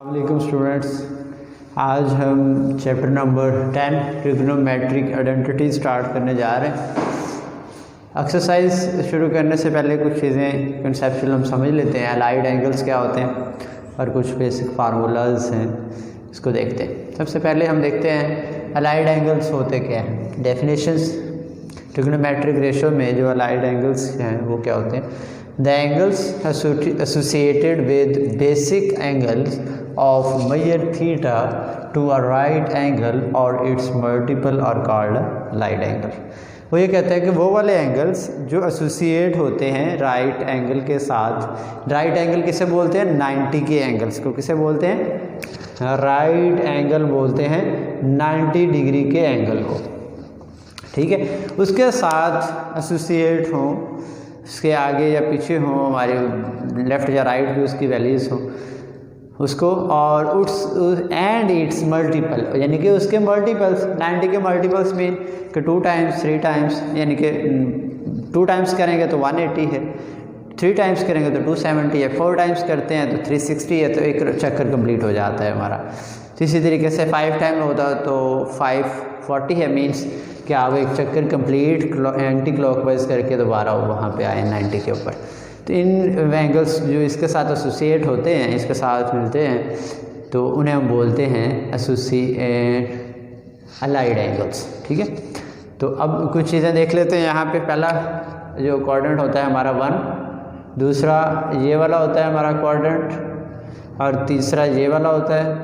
वालेकुम स्टूडेंट्स, आज हम chapter number 10 trigonometric identity start करने जा रहे हैं। एक्सरसाइज शुरू करने से पहले कुछ चीज़ें कंसेप्चुअल हम समझ लेते हैं। अलाइड एंगल्स क्या होते हैं और कुछ बेसिक फार्मूलाज हैं, इसको देखते हैं। सबसे पहले हम देखते हैं अलाइड एंगल्स होते क्या हैं। डेफिनेशंस ट्रिग्नोमेट्रिक रेशो में जो अलाइड एंगल्स हैं वो क्या होते हैं। The angles associated with basic angles of measure theta to a right angle or its multiple are called right angle। वो ये कहता है कि वो वाले एंगल्स जो एसोसिएट होते हैं राइट एंगल के साथ। राइट एंगल किसे बोलते हैं? 90 के एंगल्स को किसे बोलते हैं? राइट एंगल बोलते हैं 90 डिग्री के एंगल को, ठीक है। उसके साथ एसोसिएट हों, उसके आगे या पीछे हो, हमारे लेफ़्ट या राइट भी उसकी वैल्यूज़ हो उसको, और उट्स एंड इट्स मल्टीपल, यानी कि उसके मल्टीपल्स। 90 के मल्टीपल्स मीन कि 2 टाइम्स 3 टाइम्स, यानी कि 2 टाइम्स करेंगे तो 180 है, 3 टाइम्स करेंगे तो 270 है, 4 टाइम्स करते हैं तो 360 है, तो एक चक्कर कंप्लीट हो जाता है हमारा। तो इसी तरीके से 5 टाइम होता तो 540 है, मीन्स कि आप एक चक्कर कंप्लीट एंटी क्लॉकवाइज करके दोबारा वहाँ पे आए 90 के ऊपर। तो इन एंगल्स जो इसके साथ एसोसिएट होते हैं, इसके साथ मिलते हैं, तो उन्हें हम बोलते हैं एसोसिएट अलाइड एंगल्स, ठीक है। तो अब कुछ चीज़ें देख लेते हैं। यहाँ पे पहला जो क्वाड्रेंट होता है हमारा 1, दूसरा ये वाला होता है हमारा क्वाड्रेंट, और तीसरा ये वाला होता है,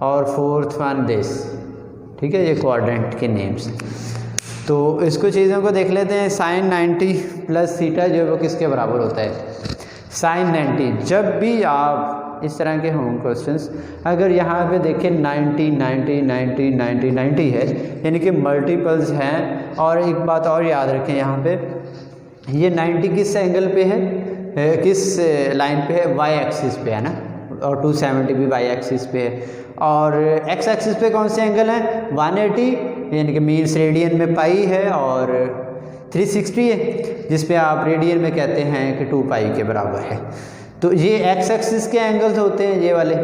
और फोर्थ वन दिस, ठीक है। ये क्वाड्रेंट के नेम्स। तो इसको चीज़ों को देख लेते हैं। साइन 90 प्लस थीटा जो है वो किसके बराबर होता है? साइन 90। जब भी आप इस तरह के हों क्वेश्चंस, अगर यहाँ पे देखें 90 90 90 90 90 है, यानी कि मल्टीपल्स हैं। और एक बात और याद रखें, यहाँ पे ये 90 किस एंगल पे है, किस लाइन पे है? वाई एक्सिस पे है ना, और 270 भी वाई एक्सिस पे है। और एक्स एक्सिस पे कौन से एंगल है? 180, यानी कि मीन्स रेडियन में पाई है, और 360 है, जिस पे आप रेडियन में कहते हैं कि 2 पाई के बराबर है। तो ये एक्स एक्सिस के एंगल्स होते हैं ये वाले,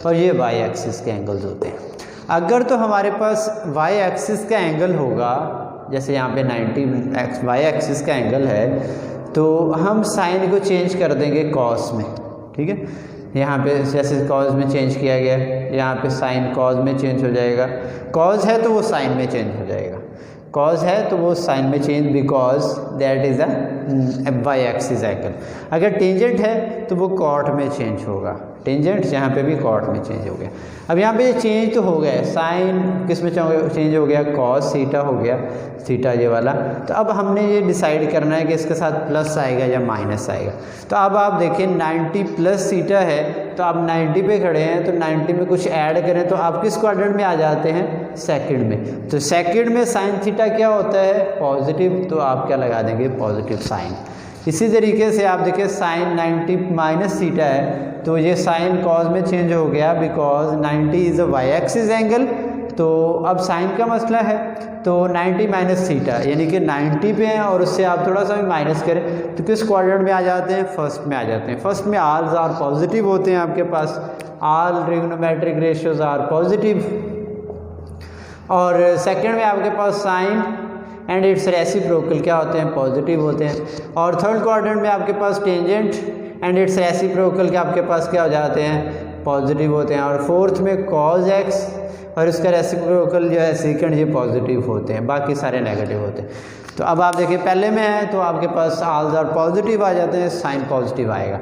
और ये वाई एक्सिस के एंगल्स होते हैं। अगर तो हमारे पास वाई एक्सिस का एंगल होगा, जैसे यहाँ पे 90 वाई एक्सिस का एंगल है, तो हम साइन को चेंज कर देंगे कॉस में, ठीक है। यहाँ पे जैसे कॉज में चेंज किया गया, यहाँ पे साइन कॉज में चेंज हो जाएगा। कॉज है तो वो साइन में चेंज हो जाएगा, कॉज है तो वो साइन में change, because that is a Y axis angle. अगर टेंजेंट है तो वो कॉट में चेंज होगा, टेंजेंट यहाँ पे भी कॉट में चेंज हो गया। अब यहाँ पे चेंज तो हो गया, साइन किस में चेंज हो गया? कॉस थीटा हो गया, थीटा ये वाला। तो अब हमने ये डिसाइड करना है कि इसके साथ प्लस आएगा या माइनस आएगा। तो अब आप देखें 90 प्लस थीटा है, तो आप 90 पे खड़े हैं, तो 90 में कुछ ऐड करें तो आप किस क्वाड्रेंट में आ जाते हैं? सेकंड में। तो सेकंड में साइन थीटा क्या होता है? पॉजिटिव, तो आप क्या लगा देंगे? Positive sign. इसी तरीके से आप देखिए साइन 90 माइनस थीटा है, तो ये साइन कॉज में चेंज हो गया, because 90 is a Y axis angle. तो अब साइन का मसला है, तो 90 माइनस थीटा, यानी कि 90 पे हैं और उससे आप थोड़ा सा भी माइनस करें तो किस क्वाड्रेंट में आ जाते हैं? फर्स्ट में आ जाते हैं। फर्स्ट में आल्स आर पॉजिटिव होते हैं आपके पास, all trigonometric ratios are positive. और सेकंड में आपके पास साइन एंड इट्स रेसिप्रोकल क्या होते हैं? पॉजिटिव होते हैं। और थर्ड क्वाड्रेंट में आपके पास टेंजेंट एंड इट्स रेसिप्रोकल के आपके पास क्या हो जाते हैं? पॉजिटिव होते हैं। और फोर्थ में कॉज एक्स और इसका रेसिप्रोकल जो है सेकंड, ये पॉजिटिव होते हैं, बाकी सारे नेगेटिव होते हैं। तो अब आप देखिए पहले में है तो आपके पास ऑल्स आर पॉजिटिव आ जाते हैं, साइन पॉजिटिव आएगा।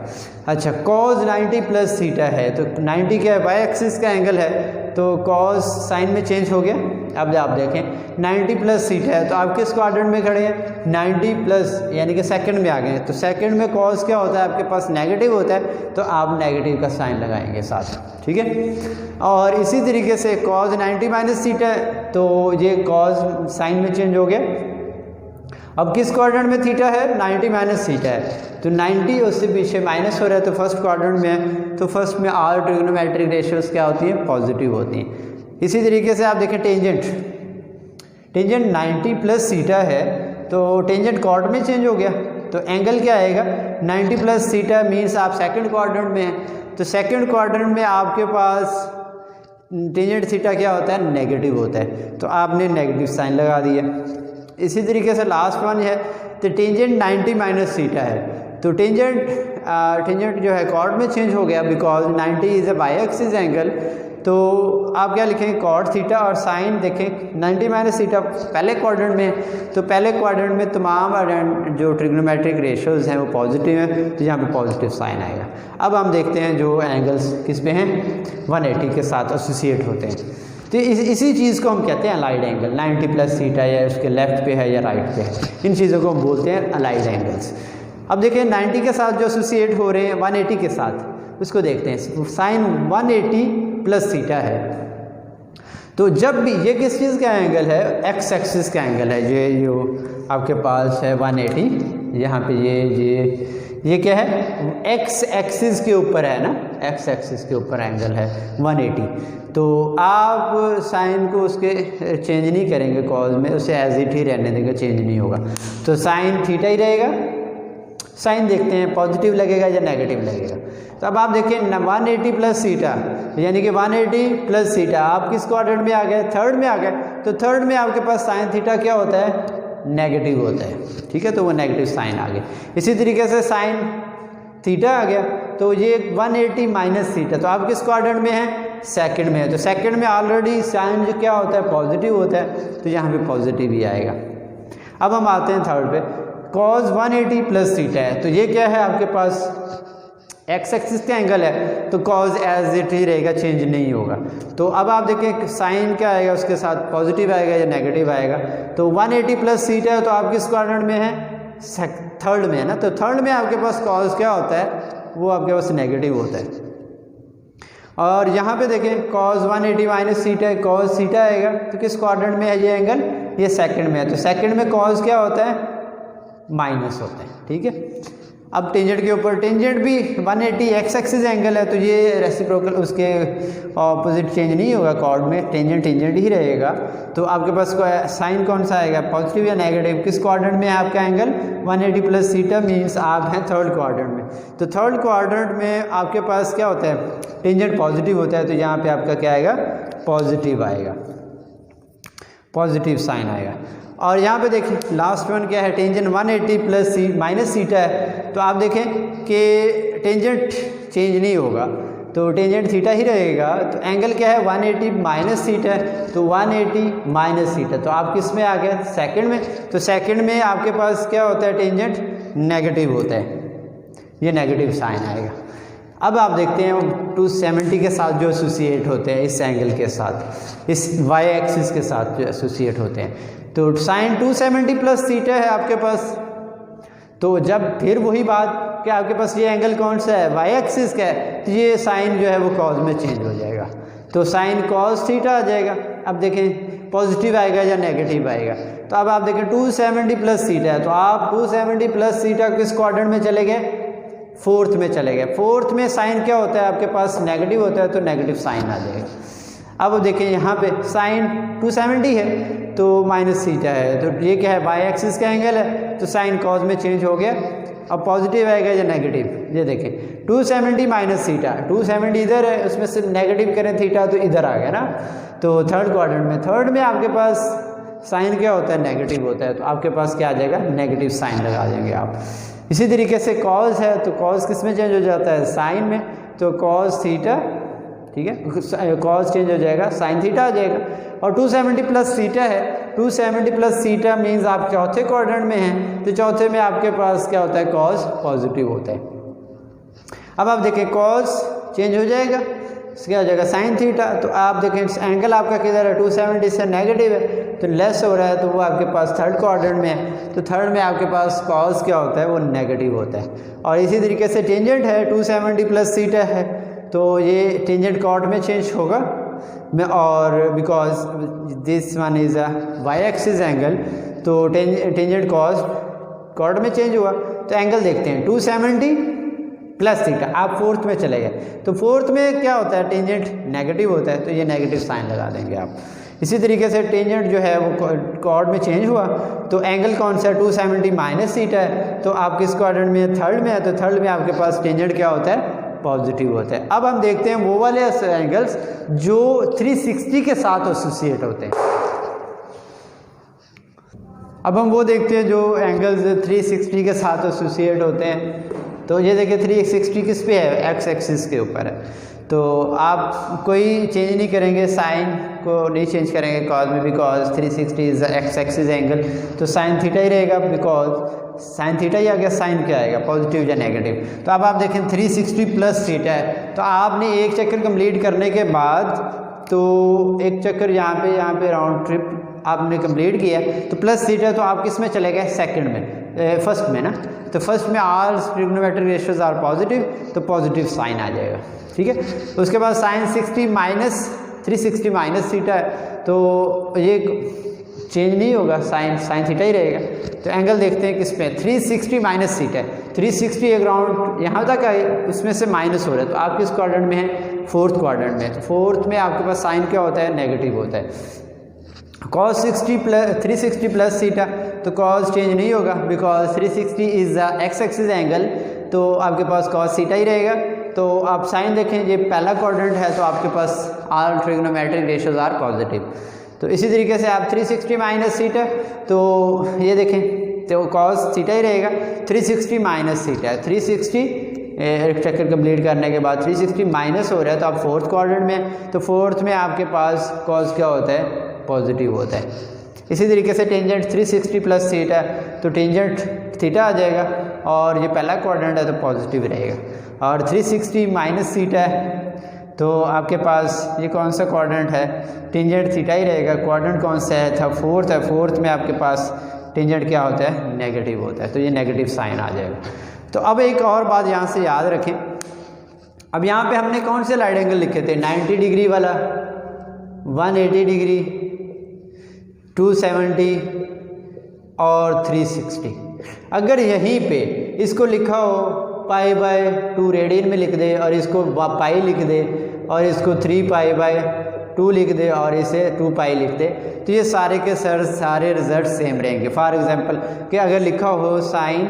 अच्छा, कॉज 90 प्लस थीटा है, तो 90 क्या है? वाई एक्सिस का एंगल है, तो कॉज साइन में चेंज हो गया। अब आप देखें 90 प्लस थीटा है, तो आप किस क्वाड्रेंट में खड़े हैं? 90 प्लस, यानी कि सेकंड में आ गए। तो सेकंड में कॉज क्या होता है? आपके पास नेगेटिव होता है, तो आप नेगेटिव का साइन लगाएंगे साथ, ठीक है। और इसी तरीके से कॉज 90 माइनस थीटा है, तो ये कॉज साइन में चेंज हो गया। अब किस क्वाड्रेंट में थीटा है? 90 माइनस थीटा है, तो 90 उससे पीछे माइनस हो रहा है, तो फर्स्ट क्वाड्रेंट में है, तो फर्स्ट में ऑल ट्रिग्नोमेट्रिक रेशियोज क्या होती है? पॉजिटिव होती हैं। इसी तरीके से आप देखें टेंजेंट 90 प्लस थीटा है, तो टेंजेंट कॉट में चेंज हो गया, तो एंगल क्या आएगा? 90 प्लस थीटा मीन्स आप सेकंड क्वाड्रेंट में हैं, तो सेकंड क्वाड्रेंट में आपके पास टेंजेंट थीटा क्या होता है, नेगेटिव होता है, तो आपने नेगेटिव साइन लगा दिया। इसी तरीके से लास्ट वन है, तो टेंजेंट 90 माइनस थीटा है, तो टेंजेंट जो है कॉर्ड में चेंज हो गया because 90 is a by axis angle, तो आप क्या लिखेंगे कॉड थीटा, और साइन देखें 90 माइनस थीटा पहले क्वाड्रेंट में, तो पहले क्वाड्रेंट में तमाम जो ट्रिग्नोमेट्रिक रेशियोज़ हैं वो पॉजिटिव हैं, तो यहाँ पे पॉजिटिव साइन आएगा। अब हम देखते हैं जो एंगल्स किस पे हैं, 180 के साथ एसोसिएट होते हैं, तो इसी चीज़ को हम कहते हैं अलाइड एंगल। 90 प्लस थीटा या उसके लेफ्ट पे है या राइट पे है, इन चीज़ों को हम बोलते हैं अलाइड एंगल्स। अब देखिए 90 के साथ जो एसोसिएट हो रहे हैं 180 के साथ, उसको देखते हैं। साइन 180 प्लस थीटा है, तो जब भी ये किस चीज़ का एंगल है, एक्स एक्सिस का एंगल है, ये जो आपके पास है 180, यहाँ पे ये क्या है, एक्स एक्सिस के ऊपर है ना, एक्स एक्सिस के ऊपर एंगल है 180, तो आप साइन को उसके चेंज नहीं करेंगे कॉज में, उसे एज इट ही रहने देंगे, चेंज नहीं होगा, तो साइन थीटा ही रहेगा। साइन देखते हैं पॉजिटिव लगेगा या नेगेटिव लगेगा, तो अब आप देखिए 180 प्लस थीटा यानी कि 180 प्लस थीटा, आप किस क्वाड्रेंट में आ गए, थर्ड में आ गए, तो थर्ड में आपके पास साइन थीटा क्या होता है, नेगेटिव होता है, ठीक है, तो वो नेगेटिव साइन आ गया। इसी तरीके से साइन थीटा आ गया, तो ये 180 माइनस थीटा, तो आप किस क्वाड्रेंट में हैं, सेकंड में है, तो सेकंड में ऑलरेडी साइन जो क्या होता है, पॉजिटिव होता है, तो यहाँ पे पॉजिटिव ही आएगा। अब हम आते हैं थर्ड पे, कॉज 180 प्लस थीटा है, तो ये क्या है आपके पास एक्स एक्सिस का एंगल है, तो कॉज एज इट ही रहेगा, चेंज नहीं होगा। तो अब आप देखिए साइन क्या आएगा, उसके साथ पॉजिटिव आएगा या नेगेटिव आएगा, तो 180 प्लस थीटा है, तो आप किस क्वाड्रेंट में है, थर्ड में है ना, तो थर्ड में आपके पास कॉज क्या होता है, वो आपके पास नेगेटिव होता है। और यहाँ पे देखें कॉज 180 माइनस थीटा है, कॉज थीटा आएगा, तो किस क्वाड्रेंट में है ये एंगल, ये सेकंड में है, तो सेकंड में कॉज क्या होता है, माइनस होता है, ठीक है। अब टेंजेंट के ऊपर, टेंजेंट भी 180 एक्स एक्सिस एंगल है, तो ये रेसिप्रोकल उसके ऑपोजिट चेंज नहीं होगा, कॉर्ड में टेंजेंट ही रहेगा, तो आपके पास साइन कौन सा आएगा, पॉजिटिव या नेगेटिव, किस क्वाड्रेंट में है आपका एंगल, 180 प्लस थीटा, मीन्स आप हैं थर्ड क्वाड्रेंट में, तो थर्ड क्वाड्रेंट में आपके पास क्या होता है, टेंजेंट पॉजिटिव होता है, तो यहाँ पे आपका क्या आएगा, पॉजिटिव आएगा, पॉजिटिव साइन आएगा। और यहाँ पे देखें लास्ट वन क्या है, टेंजेंट 180 प्लस माइनस थीटा है, तो आप देखें कि टेंजेंट चेंज नहीं होगा, तो टेंजेंट थीटा ही रहेगा, तो एंगल क्या है 180 माइनस थीटा है, तो 180 माइनस थीटा, तो आप किस में आ गए, सेकंड में, तो सेकंड में आपके पास क्या होता है, टेंजेंट नेगेटिव होता है, ये नेगेटिव साइन आएगा। अब आप देखते हैं 270 के साथ जो एसोसिएट होते हैं इस एंगल के साथ, इस वाई एक्सिस के साथ जो एसोसिएट होते हैं, तो साइन 270 प्लस थीटा है आपके पास, तो जब फिर वही बात कि आपके पास ये एंगल कौन सा है, वाई एक्सिस का है, तो ये साइन जो है वो कॉज में चेंज हो जाएगा, तो साइन कॉज थीटा आ जाएगा। अब देखें पॉजिटिव आएगा या नेगेटिव आएगा, तो अब आप देखें 270 प्लस थीटा है, तो आप 270 प्लस थीटा किस क्वाड्रेंट में चले गए, फोर्थ में चले गए, फोर्थ में साइन क्या होता है आपके पास, नेगेटिव होता है, तो नेगेटिव साइन आ जाएगा। अब देखें यहाँ पे साइन 270 है, तो माइनस थीटा है, तो ये क्या है, वाई एक्सिस का एंगल है, तो साइन कॉज में चेंज हो गया। अब पॉजिटिव आएगा या नेगेटिव, ये देखें 270 माइनस थीटा, 270 इधर है, उसमें से नेगेटिव करें थीटा तो इधर आ गया ना, तो थर्ड क्वाड्रेंट में, थर्ड में आपके पास साइन क्या होता है, नेगेटिव होता है, तो आपके पास क्या आ जाएगा, नेगेटिव साइन लगा देंगे आप। इसी तरीके से कॉज है, तो कॉज किस में चेंज हो जाता है, साइन में, तो कॉज थीटा, ठीक है, कॉज चेंज हो जाएगा, साइन थीटा आ जाएगा। और 270 प्लस थीटा है, 270 प्लस थीटा मीन्स आप चौथे क्वाड्रेंट में हैं, तो चौथे में आपके पास क्या होता है, कॉज पॉजिटिव होता है। अब आप देखें कॉज चेंज हो जाएगा, क्या हो जाएगा, साइन थीटा, तो आप देखें एंगल आपका किधर है, 270 से नेगेटिव है, तो लेस हो रहा है, तो वो आपके पास थर्ड क्वाड्रेंट में है, तो थर्ड में आपके पास कॉज क्या होता है, वो नेगेटिव होता है। और इसी तरीके से टेंजेंट है, 270 प्लस थीटा है, तो ये टेंजेंट कॉर्ड में चेंज होगा, और because this one is a Y axis angle, तो टेंजेंट कॉज कॉर्ड में चेंज हुआ, तो एंगल देखते हैं 270 प्लस थीटा, आप फोर्थ में चले गए, तो फोर्थ में क्या होता है, टेंजेंट नेगेटिव होता है, तो ये नेगेटिव साइन लगा देंगे आप। इसी तरीके से टेंजेंट जो है वो कॉर्ड में चेंज हुआ, तो एंगल कौन सा है, 270 माइनस थीटा है, तो आप किस क्वाड्रेंट में, थर्ड में है, तो थर्ड में आपके पास टेंजेंट क्या होता है, पॉजिटिव होता है। अब हम देखते हैं वो वाले एंगल्स जो 360 के साथ एसोसिएट होते हैं। अब हम वो देखते हैं जो एंगल्स 360 के साथ एसोसिएट होते हैं। तो ये देखिए 360 किस पे है, एक्स एक्सिस के ऊपर है। तो आप कोई चेंज नहीं करेंगे, साइन को नहीं चेंज करेंगे कॉज में, because 360 is x axis angle, तो साइन थीटा ही रहेगा, बिकॉज साइन थीटा ही आ गया, साइन क्या आएगा, पॉजिटिव या नेगेटिव। तो अब आप देखें 360 प्लस थीटा है, तो आपने एक चक्कर कंप्लीट करने के बाद, तो एक चक्कर यहाँ पे राउंड ट्रिप आपने कंप्लीट किया, तो प्लस थीटा, तो आप किस में चले गए, सेकंड में, फर्स्ट में ना। तो फर्स्ट में all trigonometric ratios are positive, तो पॉजिटिव साइन आ जाएगा, ठीक है। उसके बाद साइन 60 माइनस 360 माइनस थीटा है, तो ये चेंज नहीं होगा, साइन थीटा ही रहेगा। तो एंगल देखते हैं किस पे, 360 माइनस थीटा है। 360 एक राउंड यहाँ तक आए, उसमें से माइनस हो रहा है, तो आप किस क्वाड्रेंट में है, फोर्थ क्वाड्रेंट में। तो फोर्थ में आपके पास साइन क्या होता है, नेगेटिव होता है। cos 360 प्लस थीटा, तो cos चेंज नहीं होगा, because 360 is x axis angle, तो आपके पास cos थीटा ही रहेगा। तो आप साइन देखें, ये पहला क्वाड्रेंट है, तो आपके पास all trigonometric ratios are positive. तो इसी तरीके से आप 360 माइनस थीटा, तो ये देखें तो cos थीटा ही रहेगा। 360 माइनस थीटा है, 360 एक चक्कर कंप्लीट करने के बाद 360 माइनस हो रहा है, तो आप फोर्थ क्वाड्रेंट में, तो फोर्थ में आपके पास cos क्या होता है, पॉजिटिव होता है। इसी तरीके से टेंजेंट 360 प्लस थीटा, तो टेंजेंट थीटा आ जाएगा, और ये पहला क्वाड्रेंट है तो पॉजिटिव रहेगा। और 360 माइनस थीटा है, तो आपके पास ये कौन सा क्वाड्रेंट है, टेंजेंट थीटा ही रहेगा। क्वाड्रेंट कौन सा है, था फोर्थ है, फोर्थ में आपके पास टेंजेंट क्या होता है, नेगेटिव होता है, तो ये नेगेटिव साइन आ जाएगा। तो अब एक और बात यहाँ से याद रखें, अब यहाँ पे हमने कौन से लाइट एंगल लिखे थे, 90 डिग्री वाला, 180 डिग्री, 270 और 360। अगर यहीं पे इसको लिखा हो π/2 रेडियन में लिख दे, और इसको पाई लिख दे, और इसको 3π/2 लिख दे, और इसे 2π लिख दे, तो ये सारे के सारे रिजल्ट सेम रहेंगे। फॉर एग्जांपल कि अगर लिखा हो साइन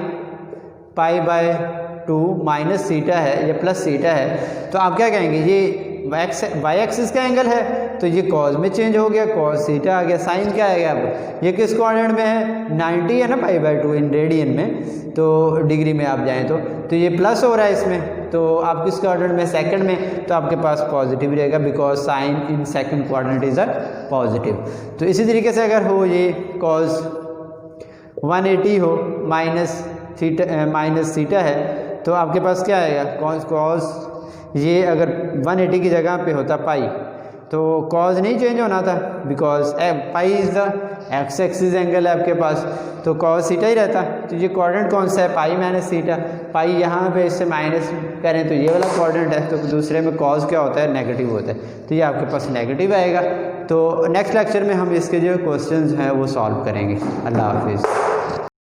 π/2 माइनस थीटा है या प्लस थीटा है, तो आप क्या कहेंगे, ये वाई एक्सिस का एंगल है, तो ये कॉज में चेंज हो गया, कॉस थीटा आ गया। साइन क्या आ गया, अब ये किस क्वाड्रेंट में है, 90 है ना, π/2 इन रेडियन में, तो डिग्री में आप जाएं तो ये प्लस हो रहा है इसमें, तो आप किस क्वाड्रेंट में, सेकंड में, तो आपके पास पॉजिटिव रहेगा, because sine in second quadrant is a positive. तो इसी तरीके से अगर हो ये कॉस 180 हो माइनस थीटा है, तो आपके पास क्या आएगा, कॉस ये अगर 180 की जगह पे होता पाई, तो कॉज नहीं चेंज होना था, because pi is the x axis angle है आपके पास, तो कॉस थीटा ही रहता। तो ये क्वाड्रेंट कौन सा है, पाई माइनस थीटा, पाई यहाँ पे इससे माइनस करें तो ये वाला क्वाड्रेंट है, तो दूसरे में कॉज क्या होता है, नेगेटिव होता है, तो ये आपके पास नेगेटिव आएगा। तो नेक्स्ट लेक्चर में हम इसके जो क्वेश्चंस हैं वो सॉल्व करेंगे। अल्लाह हाफिज़।